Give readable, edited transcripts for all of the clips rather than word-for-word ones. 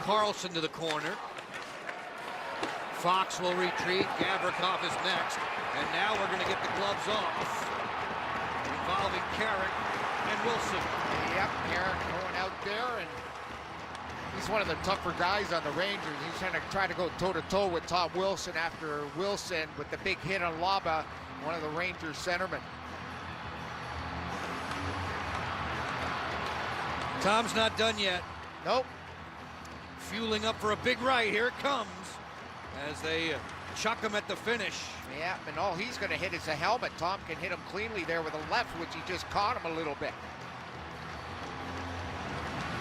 Carlson to the corner. Fox will retreat. Gavrikov is next. And now we're going to get the gloves off. Involving Carrick and Wilson. Yep, Carrick going out there, and he's one of the tougher guys on the Rangers. He's trying to go toe-to-toe with Tom Wilson after Wilson with the big hit on Laba, one of the Rangers centermen. Tom's not done yet. Nope. Fueling up for a big right. Here it comes as they chuck him at the finish. Yeah, and all he's going to hit is a helmet. Tom can hit him cleanly there with a left, which he just caught him a little bit.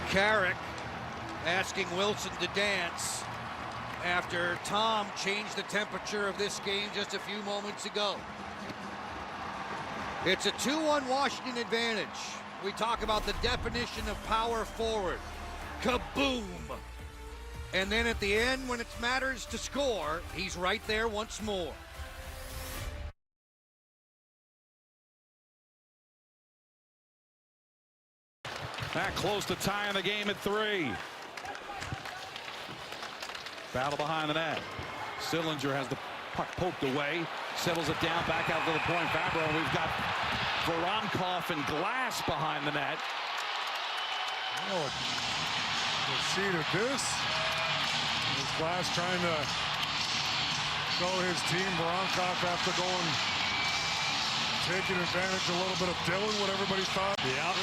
Carrick asking Wilson to dance after Tom changed the temperature of this game just a few moments ago. It's a 2-1 Washington advantage. We talk about the definition of power forward. Kaboom! And then at the end, when it matters to score, he's right there once more. That close to tying the game at 3. Battle behind the net. Sillinger has the puck poked away, settles it down back out to the point. Fabro, we've got Voronkov and Glass behind the net. Oh, the seed of this is Glass trying to show his team. Voronkov after taking advantage a little bit of Dylan, what everybody thought. Yeah.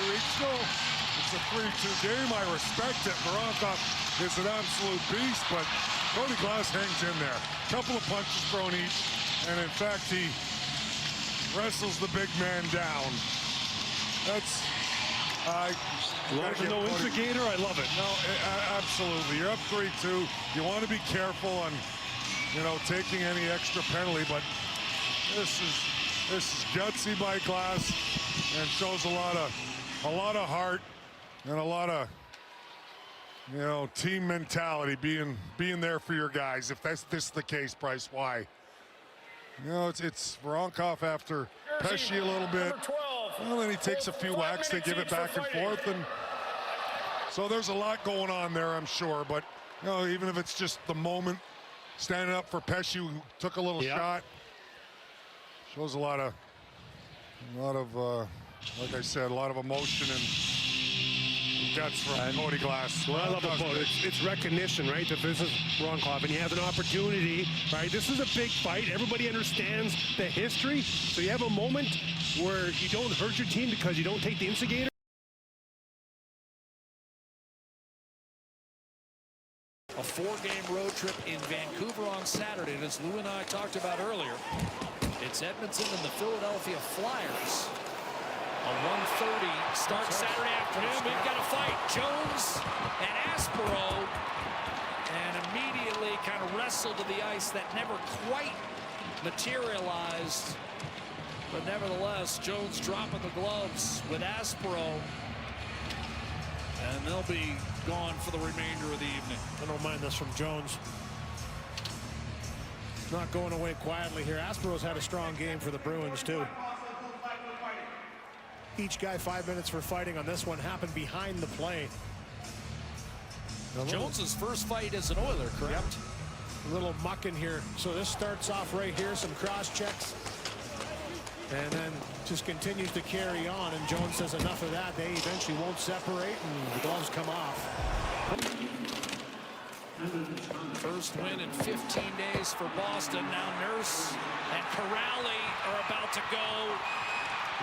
It's a 3-2 game. I respect it. Voronkov is an absolute beast, but Cody Glass hangs in there. Couple of punches thrown each, and in fact, he wrestles the big man down. That's no instigator. I love it. No, absolutely. You're up 3-2. You want to be careful on, taking any extra penalty, but this is gutsy by Glass and shows a lot of heart and a lot of team mentality, being there for your guys. If this is the case, Bryce, why? It's Voronkov after Pesce a little bit. Well, then he takes a few whacks, they give it back and forth, and so there's a lot going on there, I'm sure. But even if it's just the moment, standing up for Pesce, who took a little shot, shows a lot of, like I said, a lot of emotion and guts from Cody Glass. Well, I love about it. It's recognition, right? That this is Voronkov, and he has an opportunity, right? This is a big fight. Everybody understands the history, so you have a moment where you don't hurt your team because you don't take the instigator. A 4-game road trip in Vancouver on Saturday, and as Lou and I talked about earlier, it's Edmonton and the Philadelphia Flyers. A 1:30 start Saturday afternoon. We've got a fight. Jones and Aspero, and immediately kind of wrestled to the ice. That never quite materialized. But nevertheless, Jones dropping the gloves with Aspero. And they'll be gone for the remainder of the evening. I don't mind this from Jones. Not going away quietly here. Aspero's had a strong game for the Bruins, too. Each guy 5 minutes for fighting on this one happened behind the play. Jones's first fight as an Oiler, correct? Yep. A little muck in here. So this starts off right here, some cross checks. And then just continues to carry on, and Jones says enough of that. They eventually won't separate, and the gloves come off. First win in 15 days for Boston. Now Nurse and Corrali are about to go.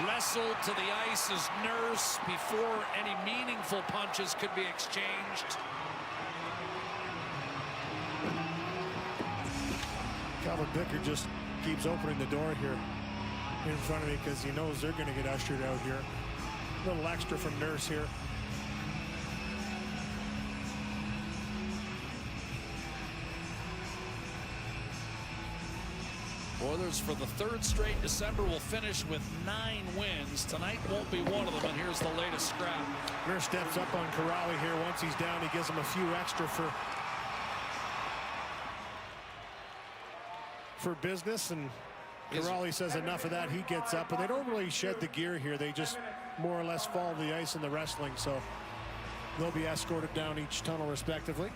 Wrestled to the ice as Nurse before any meaningful punches could be exchanged. Calvin Bicker just keeps opening the door here in front of me because he knows they're going to get ushered out here. A little extra from Nurse here. Oilers for the 3rd straight December will finish with 9 wins. Tonight won't be one of them, and here's the latest scrap. Nurse steps up on Corrali here. Once he's down, he gives him a few extra for business, and Corrali says enough of that. He gets up, and they don't really shed the gear here. They just more or less follow the ice in the wrestling, so they'll be escorted down each tunnel respectively.